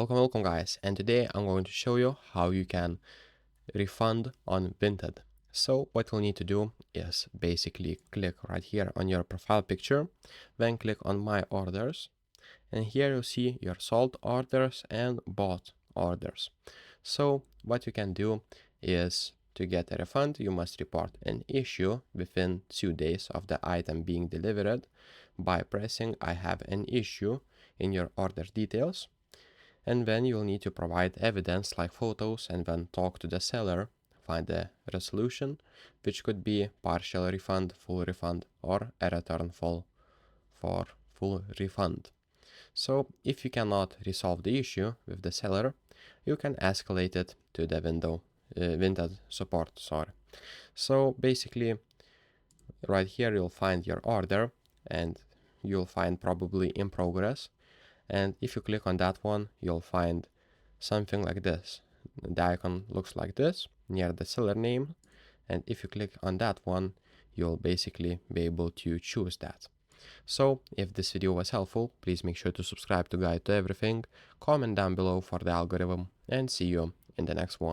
Welcome guys, and today I'm going to show you how you can refund on Vinted. So what you'll need to do is basically click right here on your profile picture, then click on my orders, and here you'll see your sold orders and bought orders. So what you can do is to get a refund, you must report an issue within 2 days of the item being delivered by pressing I have an issue in your order details. And then you'll need to provide evidence like photos and then talk to the seller, find a resolution, which could be partial refund, full refund, or a return for full refund. So if you cannot resolve the issue with the seller, you can escalate it to the Vinted support. So basically right here you'll find your order and you'll find probably in progress. And if you click on that one, you'll find something like this. The icon looks like this near the seller name. And if you click on that one, you'll basically be able to choose that. So if this video was helpful, please make sure to subscribe to Guide to Everything, comment down below for the algorithm, and see you in the next one.